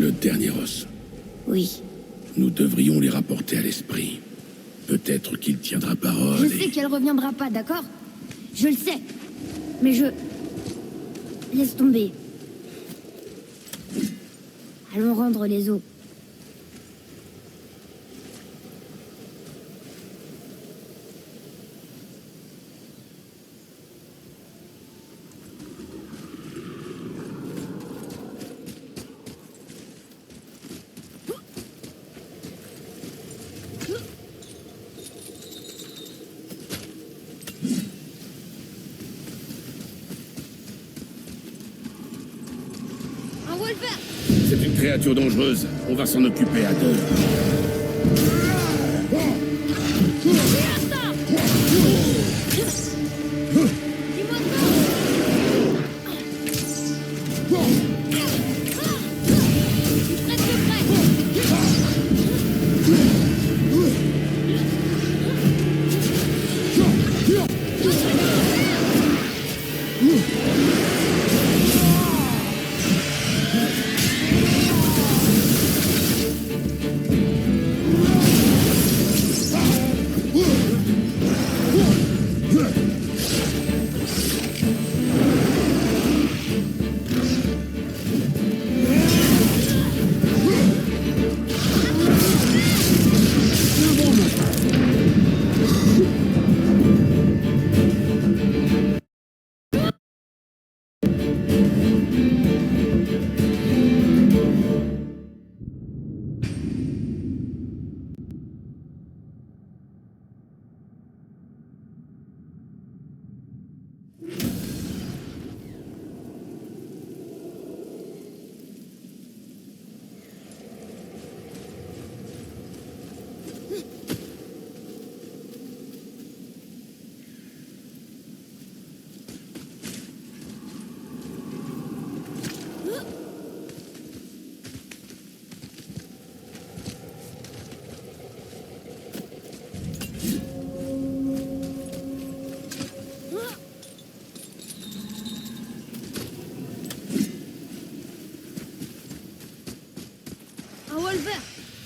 le dernier os. Oui. Nous devrions les rapporter à l'esprit. Peut-être qu'il tiendra parole. Je sais qu'elle reviendra pas, d'accord? Je le sais. Mais je... Laisse tomber. Allons rendre les os. C'est une créature dangereuse. On va s'en occuper à deux.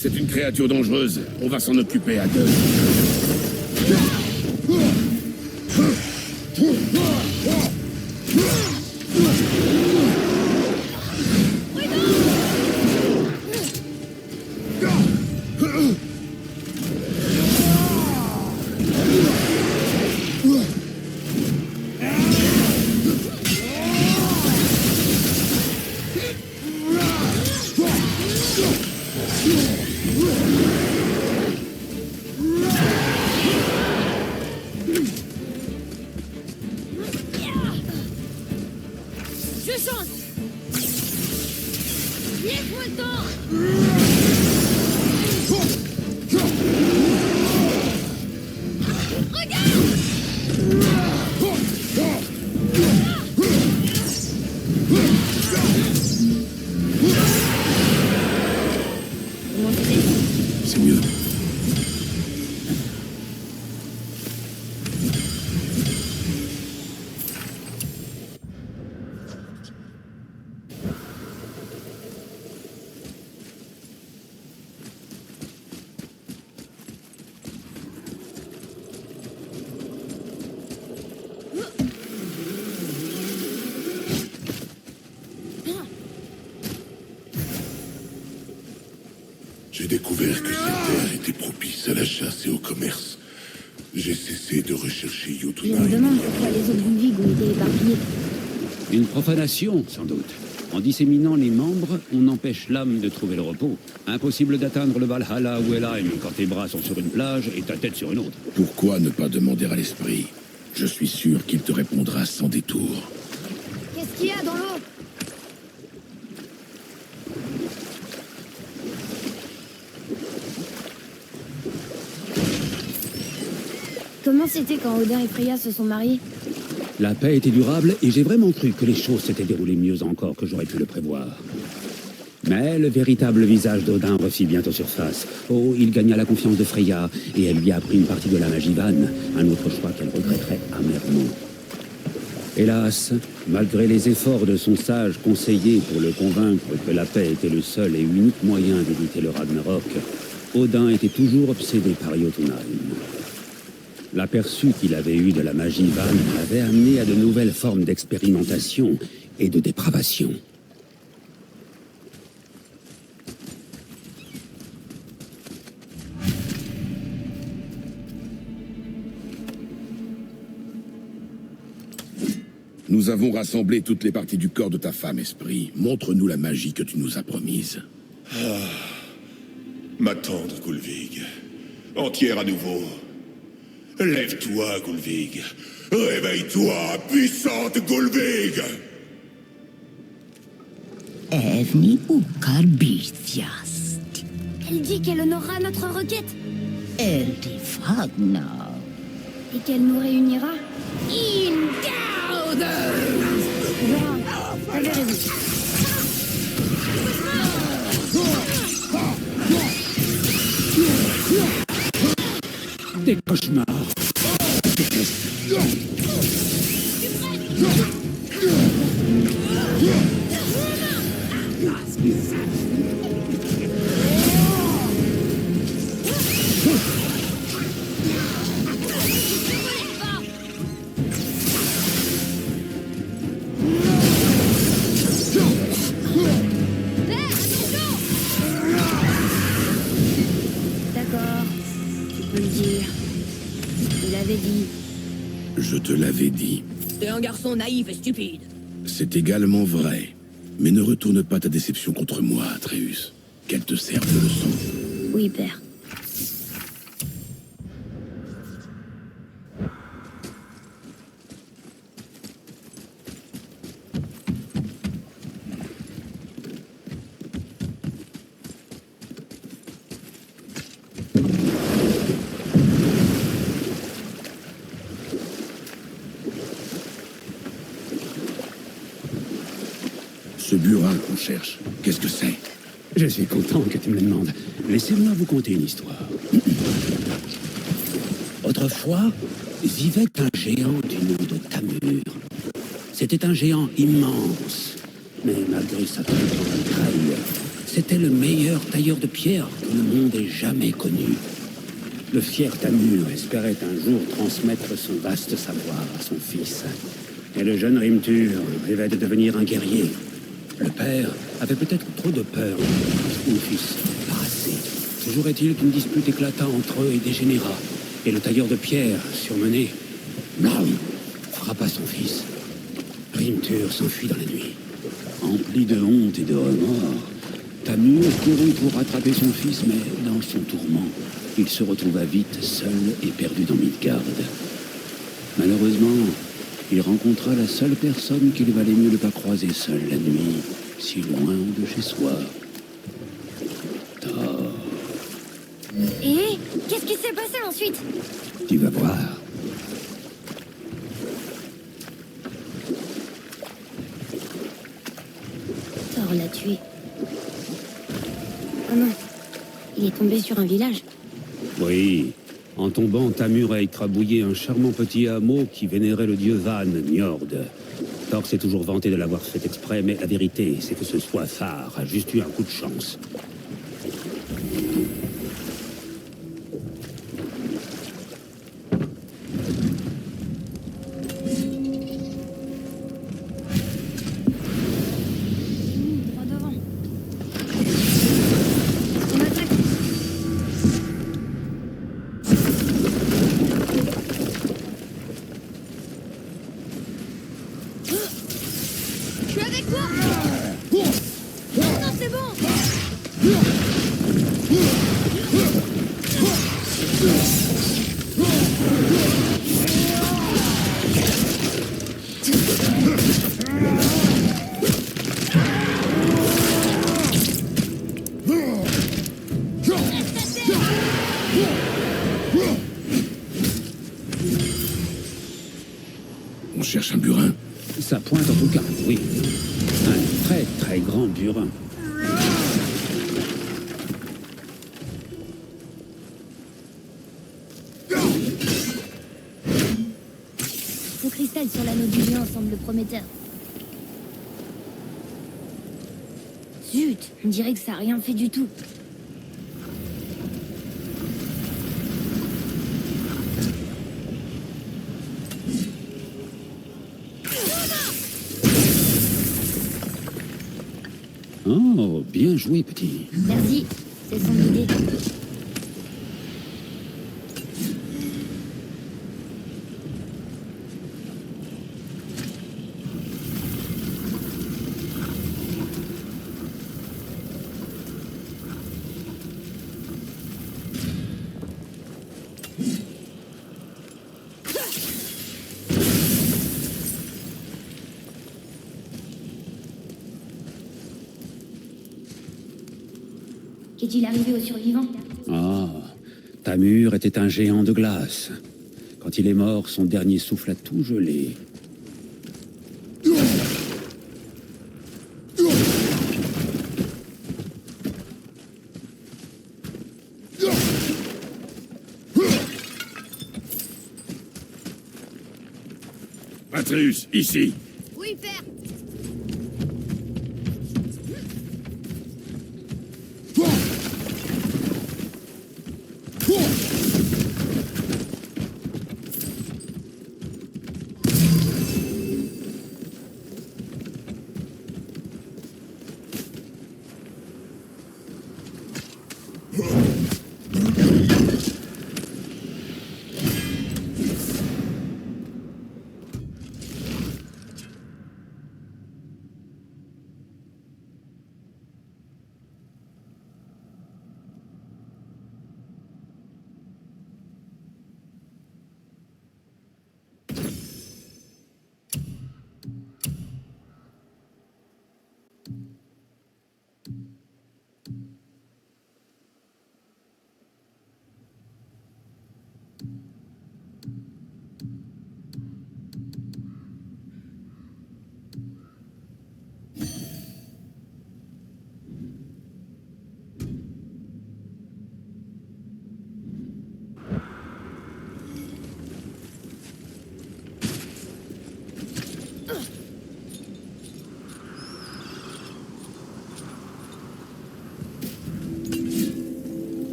C'est une créature dangereuse. On va s'en occuper à deux. C'est mieux. J'ai découvert que cette terre était propice à la chasse et au commerce. J'ai cessé de rechercher Je me Jotunheim. demande pourquoi les autres Gulvig ont été épargnés. Une profanation, sans doute. En disséminant les membres, on empêche l'âme de trouver le repos. Impossible d'atteindre le Valhalla ou Helheim quand tes bras sont sur une plage et ta tête sur une autre. Pourquoi ne pas demander à l'esprit? Je suis sûr qu'il te répondra sans détour. Qu'est-ce qu'il y a dans l'eau? Comment c'était quand Odin et Freya se sont mariés? La paix était durable et j'ai vraiment cru que les choses s'étaient déroulées mieux encore que j'aurais pu le prévoir. Mais le véritable visage d'Odin refit bientôt surface. Oh, il gagna la confiance de Freya et elle lui a appris une partie de la magie vanne, un autre choix qu'elle regretterait amèrement. Hélas, malgré les efforts de son sage conseiller pour le convaincre que la paix était le seul et unique moyen d'éviter le Ragnarok, Odin était toujours obsédé par Jotunheim. L'aperçu qu'il avait eu de la magie Van l'avait amené à de nouvelles formes d'expérimentation et de dépravation. Nous avons rassemblé toutes les parties du corps de ta femme, Esprit. Montre-nous la magie que tu nous as promise. Ma tendre Gulvig, entière à nouveau. Lève-toi, Gulvig. Réveille-toi, puissante Gulvig. Evni ukar birtjast. Elle dit qu'elle honorera notre requête. Eldi fagna. Et qu'elle nous réunira. In Gauder. T'avais raison. Des cauchemars. D'accord, tu peux le dire. Je l'avais dit. Je te l'avais dit. T'es un garçon naïf et stupide. C'est également vrai. Mais ne retourne pas ta déception contre moi, Atreus. Qu'elle te serve de leçon. Oui, père. Ce burin qu'on cherche, qu'est-ce que c'est? Je suis content que tu me le demandes. Laissez-moi vous conter une histoire. Autrefois, vivait un géant du nom de Tamur. C'était un géant immense, mais malgré sa très grande taille, c'était le meilleur tailleur de pierre que le monde ait jamais connu. Le fier Tamur espérait un jour transmettre son vaste savoir à son fils. Et le jeune Rimtur rêvait de devenir un guerrier. Le père avait peut-être trop de peur de son fils, pas assez. Toujours est-il qu'une dispute éclata entre eux et dégénéra. Et le tailleur de pierre, surmené, blam, frappa son fils. Rimtur s'enfuit dans la nuit. Empli de honte et de remords, Tamur courut pour rattraper son fils, mais dans son tourment, il se retrouva vite seul et perdu dans Midgard. Malheureusement, il rencontra la seule personne qu'il valait mieux ne pas croiser seul la nuit, si loin de chez soi. Thor. Et qu'est-ce qui s'est passé ensuite? Tu vas voir. Thor l'a tué. Oh non, il est tombé sur un village. Oui. En tombant, Tamur a écrabouillé un charmant petit hameau qui vénérait le dieu Van, Njord. Thor s'est toujours vanté de l'avoir fait exprès, mais la vérité, c'est que ce soifard a juste eu un coup de chance. Droit devant. On attaque. Je suis avec toi. Non, c'est bon. On cherche un burin. Ça pointe en tout cas, oui. Un très très grand burin. Ce cristal sur l'anneau du géant semble prometteur. Zut, on dirait que ça a rien fait du tout. Oh, bien joué, petit. Merci, c'est son idée. Qu'est-il arrivé aux survivants? Ah, Tamur était un géant de glace. Quand il est mort, son dernier souffle a tout gelé. Atreus, ici. Oui, père.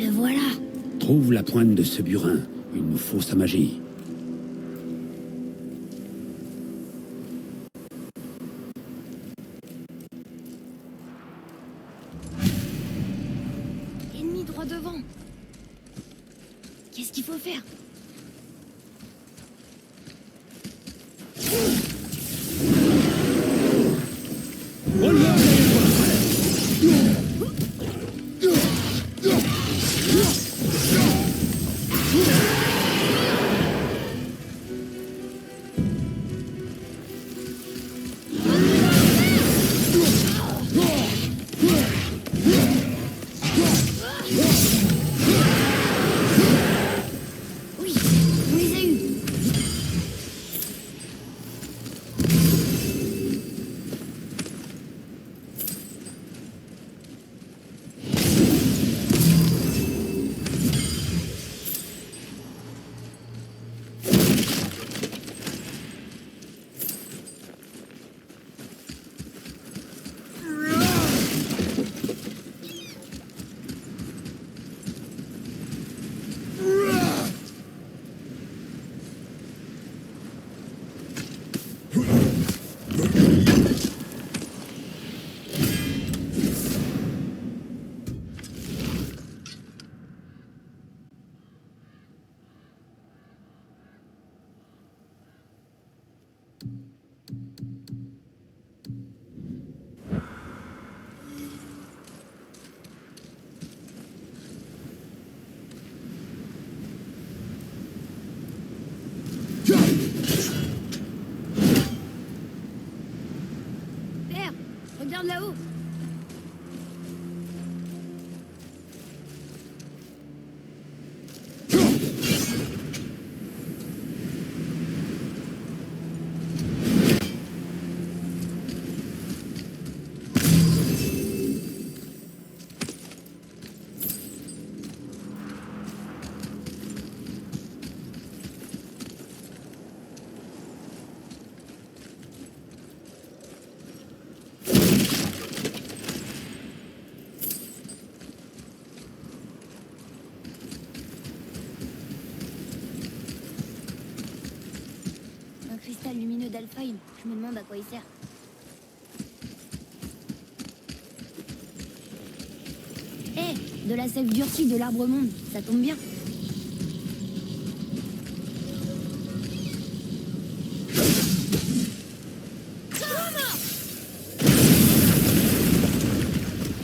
Le voilà. Trouve la pointe de ce burin. Il nous faut sa magie. Ennemi droit devant. Qu'est-ce qu'il faut faire? Oui, on les a eus. Père, regarde là-haut. cristal lumineux d'Alfheim. Je me demande à quoi il sert. De la sève durcie de l'arbre monde, ça tombe bien.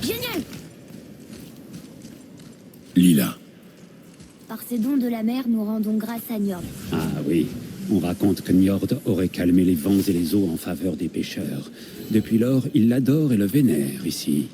Génial! Lila. Par ces dons de la mer, nous rendons grâce à Njord. Ah oui, on raconte que Njord aurait calmé les vents et les eaux en faveur des pêcheurs. Depuis lors, il l'adore et le vénère ici.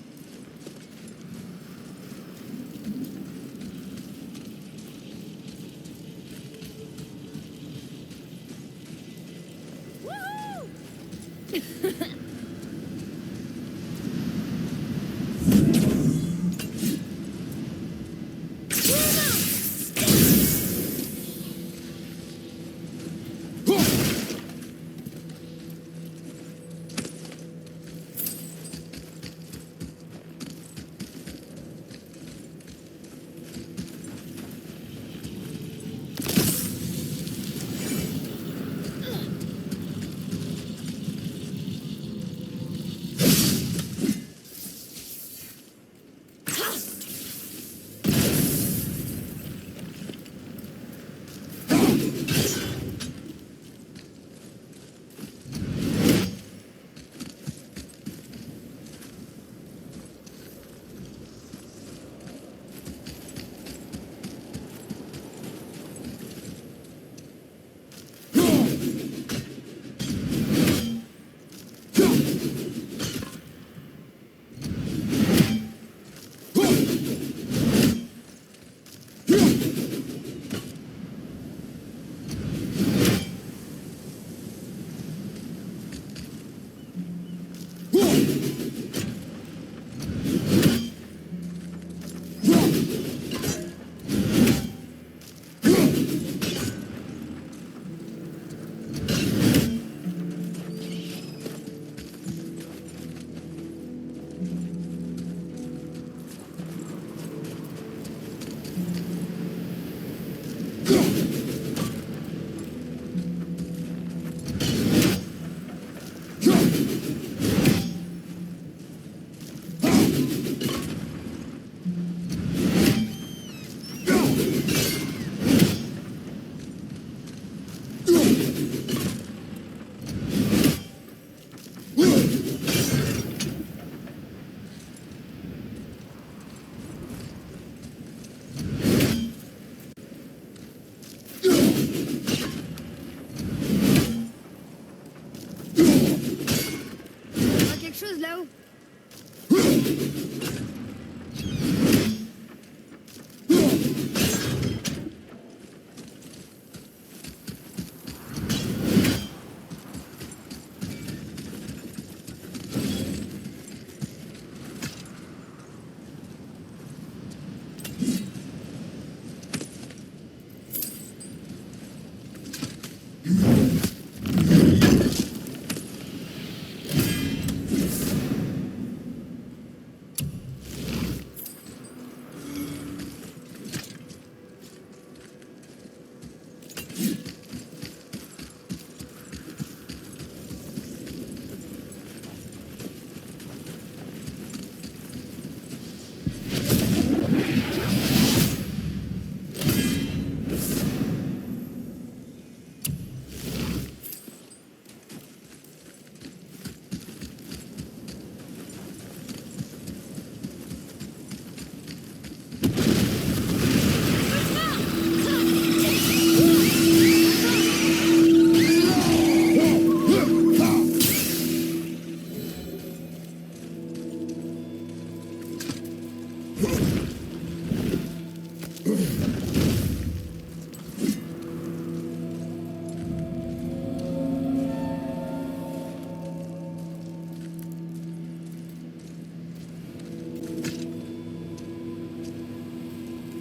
Là-haut.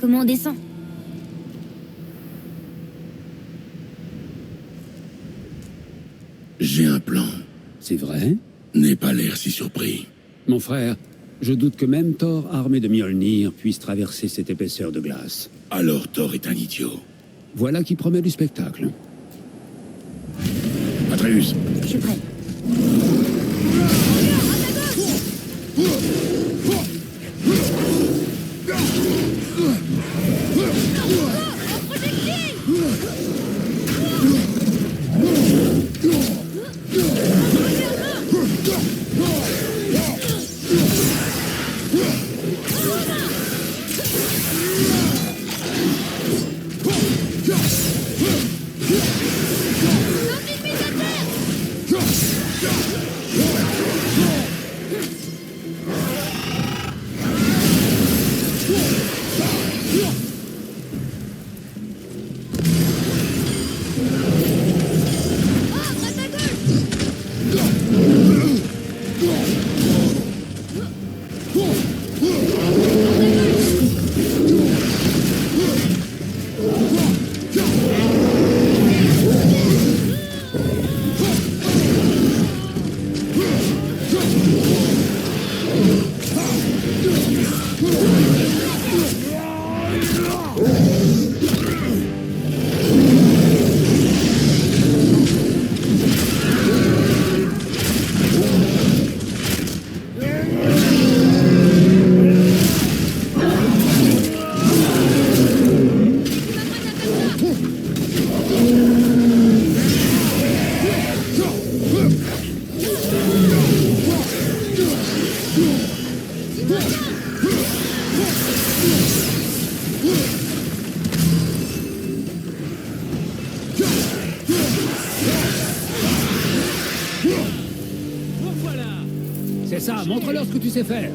Comment on descend? J'ai un plan. C'est vrai? N'aie pas l'air si surpris. Mon frère, je doute que même Thor, armé de Mjolnir, puisse traverser cette épaisseur de glace. Alors Thor est un idiot. Voilà qui promet du spectacle. Atreus! Atreus. Je suis prêt. Voilà. C'est ça, montre-leur ce que tu sais faire.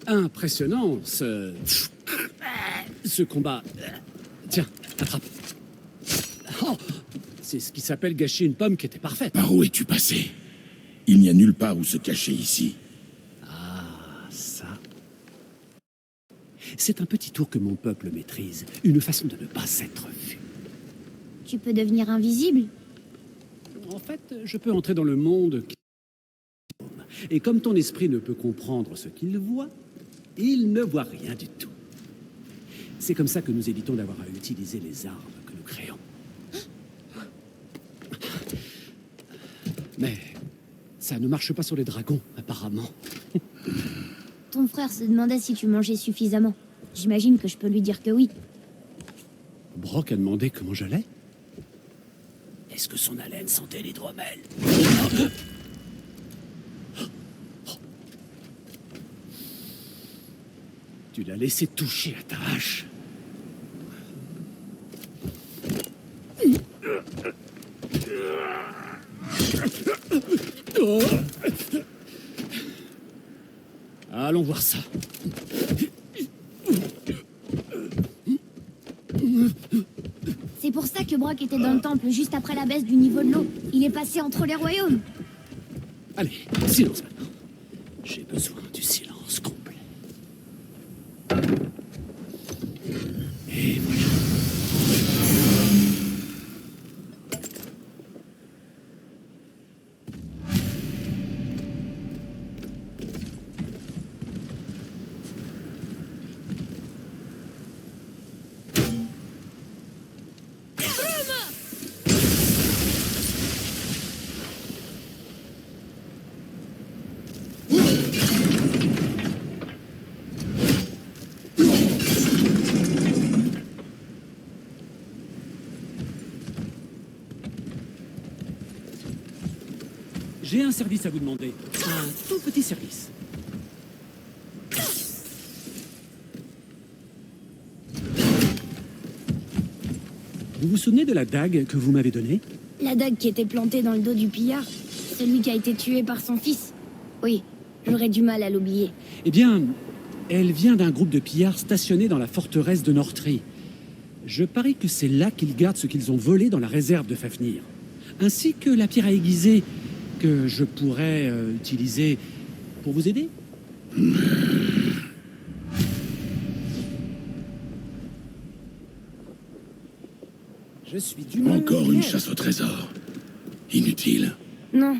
Impressionnant, ce combat. Tiens, attrape. Oh, c'est ce qui s'appelle gâcher une pomme qui était parfaite. Par où es-tu passé? Il n'y a nulle part où se cacher ici. Ah, ça. C'est un petit tour que mon peuple maîtrise. Une façon de ne pas s'être vu. Tu peux devenir invisible? En fait, je peux entrer dans le monde. Et comme ton esprit ne peut comprendre ce qu'il voit, il ne voit rien du tout. C'est comme ça que nous évitons d'avoir à utiliser les armes que nous créons. Mais ça ne marche pas sur les dragons, apparemment. Ton frère se demandait si tu mangeais suffisamment. J'imagine que je peux lui dire que oui. Brock a demandé comment j'allais. Est-ce que son haleine sentait l'hydromel? Tu l'as laissé toucher à ta hache. Allons voir ça. C'est pour ça que Brock était dans le temple juste après la baisse du niveau de l'eau. Il est passé entre les royaumes. Allez, silence maintenant. J'ai besoin du silence complet. Et voilà. J'ai un service à vous demander. Un tout petit service. Vous vous souvenez de la dague que vous m'avez donnée? La dague qui était plantée dans le dos du pillard. Celui qui a été tué par son fils. Oui, j'aurais du mal à l'oublier. Eh bien, Elle vient d'un groupe de pillards stationnés dans la forteresse de Northree. Je parie que c'est là qu'ils gardent ce qu'ils ont volé dans la réserve de Fafnir. Ainsi que la pierre à aiguiser que je pourrais utiliser pour vous aider. Je suis du mal. Encore une chasse au trésor. Inutile. Non,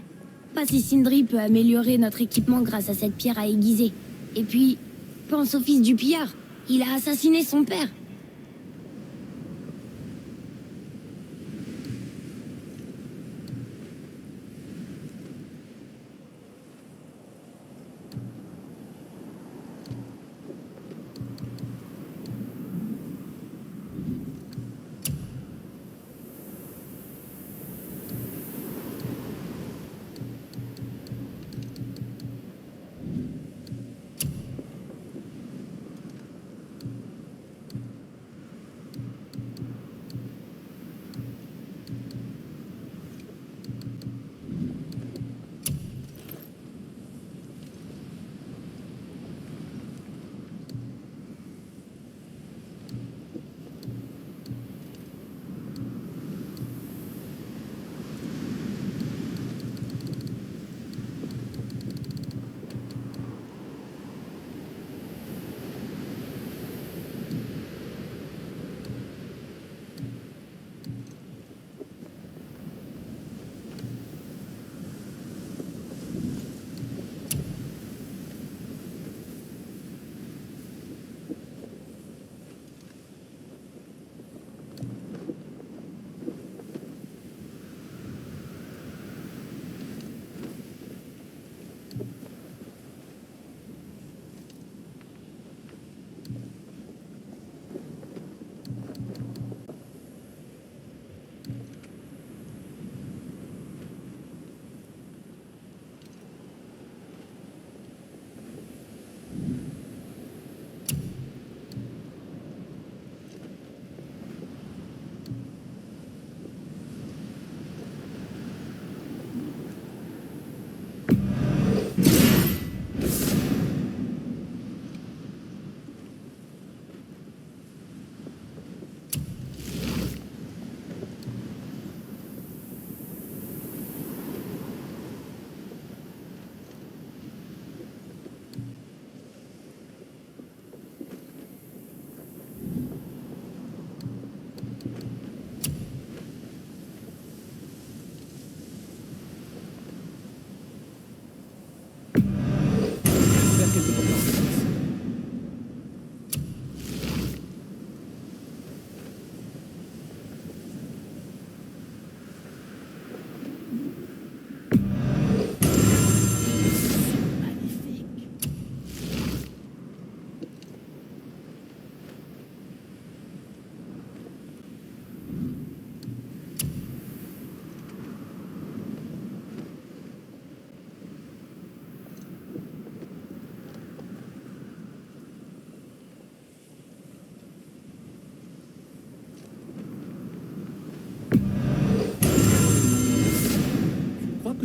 pas si Sindri peut améliorer notre équipement grâce à cette pierre à aiguiser. Et puis, pense au fils du pillard. Il a assassiné son père.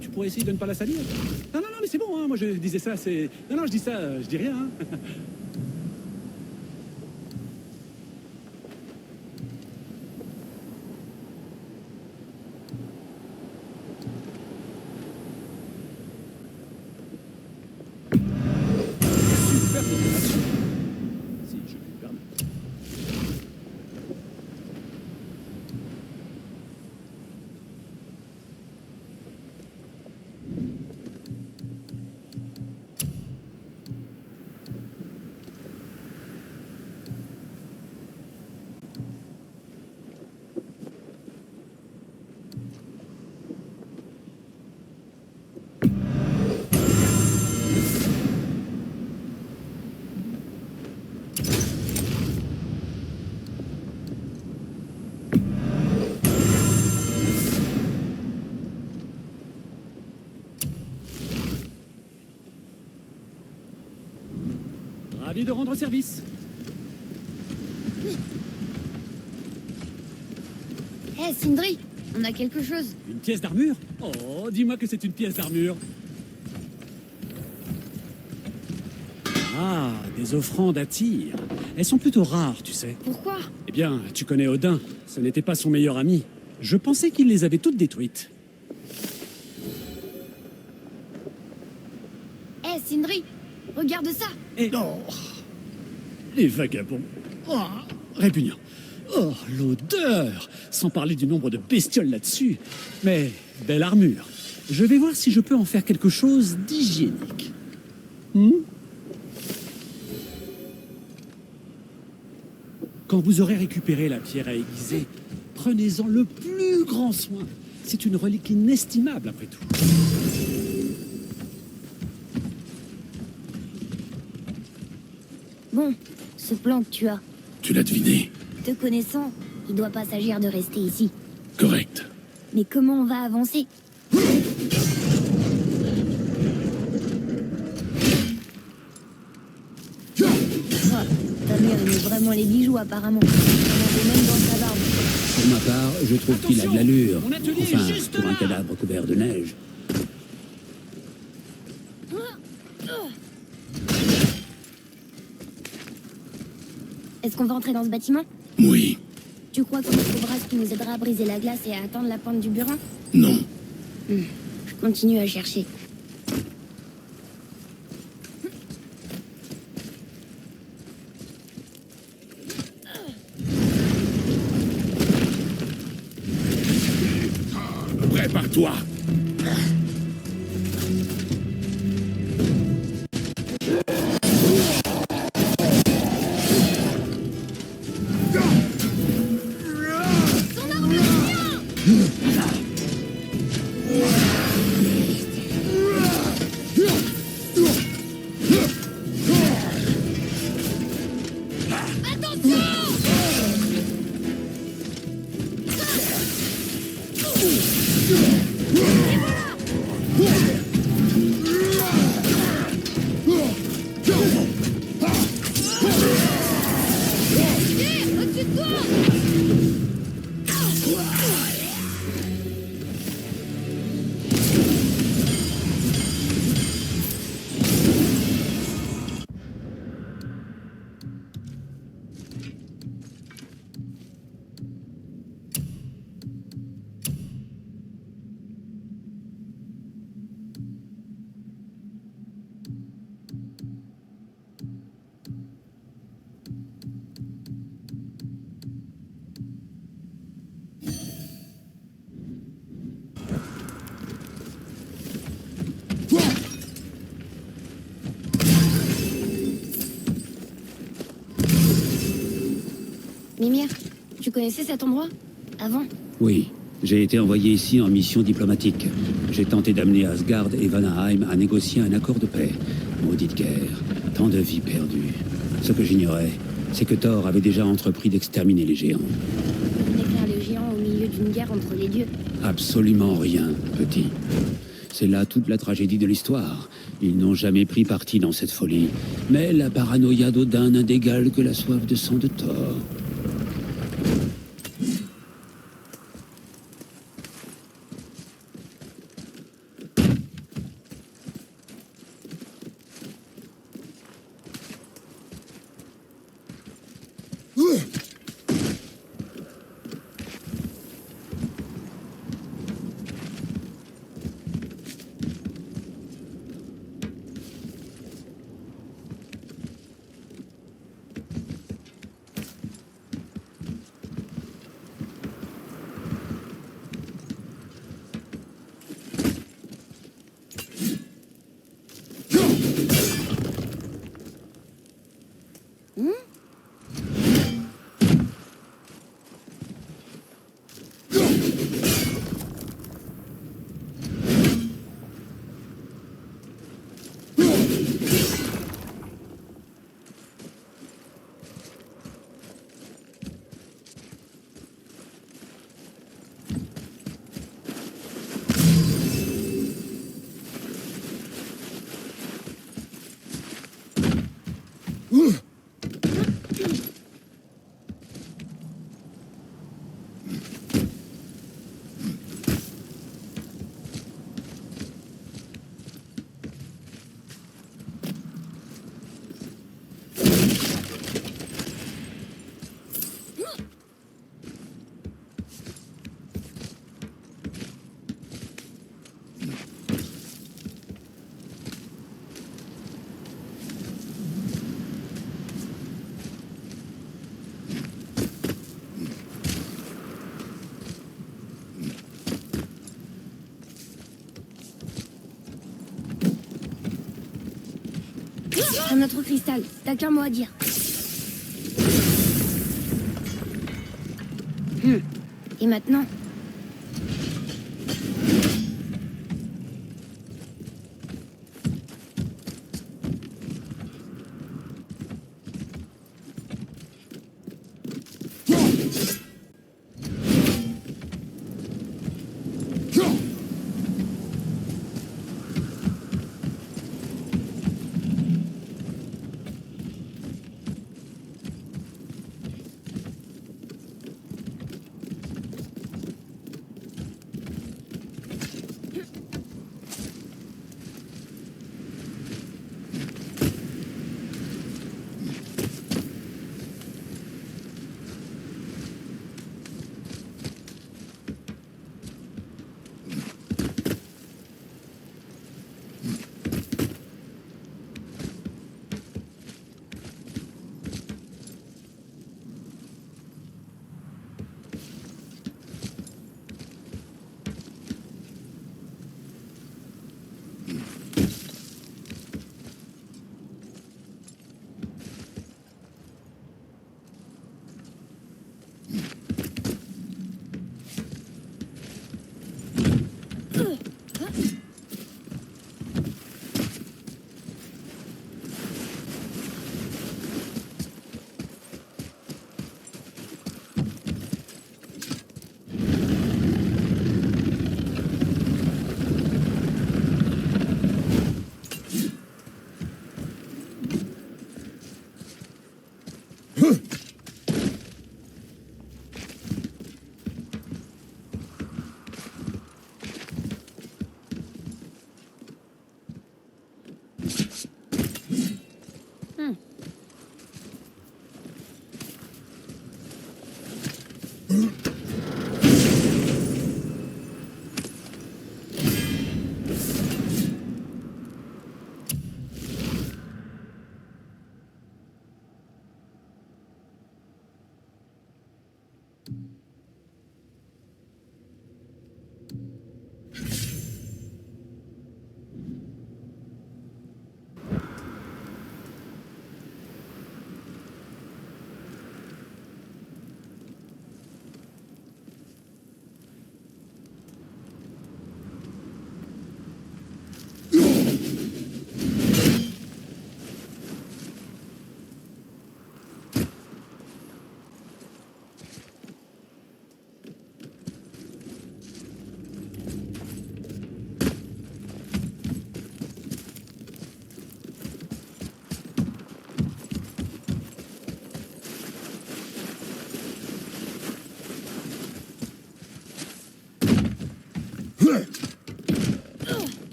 Tu pourrais essayer de ne pas la salir. Non, non, non, mais c'est bon, hein. Moi je disais ça, c'est... Non, non, je dis ça, je dis rien, hein. Super coopération. Si je puis me permettre. Ravi de rendre service. Hé, Sindri, on a quelque chose. Une pièce d'armure? Oh, dis-moi que c'est une pièce d'armure. Ah, des offrandes à tir. Elles sont plutôt rares, tu sais. Pourquoi? Eh bien, tu connais Odin. Ce n'était pas son meilleur ami. Je pensais qu'il les avait toutes détruites. Hé, Sindri, regarde ça. Et... Oh, les vagabonds. Oh, répugnant. Oh, l'odeur. Sans parler du nombre de bestioles là-dessus. Mais, belle armure. Je vais voir si je peux en faire quelque chose d'hygiénique. Quand vous aurez récupéré la pierre à aiguiser, prenez-en le plus grand soin. C'est une relique inestimable, après tout. Bon, ce plan que tu as, Tu l'as deviné. te connaissant, il doit pas s'agir de rester ici. Correct. Mais comment on va avancer? Ah, ta mère aimait vraiment les bijoux apparemment. On avait même dans sa barbe. Pour ma part, je trouve qu'il a de l'allure. Mon atelier est Enfin, juste pour un là. cadavre couvert de neige. Est-ce qu'on va entrer dans ce bâtiment? Oui. Tu crois qu'on trouvera ce qui nous aidera à briser la glace et à atteindre la pointe du burin? Non. Je continue à chercher. Prépare-toi. Mimir, tu connaissais cet endroit? Avant? Oui, j'ai été envoyé ici en mission diplomatique. J'ai tenté d'amener Asgard et Vanaheim à négocier un accord de paix. Maudite guerre, tant de vies perdues. Ce que j'ignorais, c'est que Thor avait déjà entrepris d'exterminer les géants. Décrire les géants au milieu d'une guerre entre les dieux. Absolument rien, petit. C'est là toute la tragédie de l'histoire. Ils n'ont jamais pris parti dans cette folie. Mais la paranoïa d'Odin n'a d'égal que la soif de sang de Thor. notre cristal. T'as qu'un mot à dire. Et maintenant?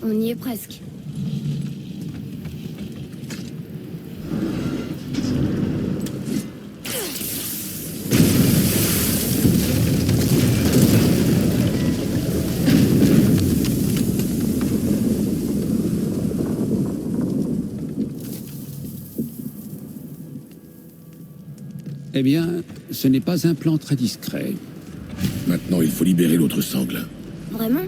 On y est presque. Eh bien, ce n'est pas un plan très discret. Maintenant, il faut libérer l'autre sangle. Vraiment?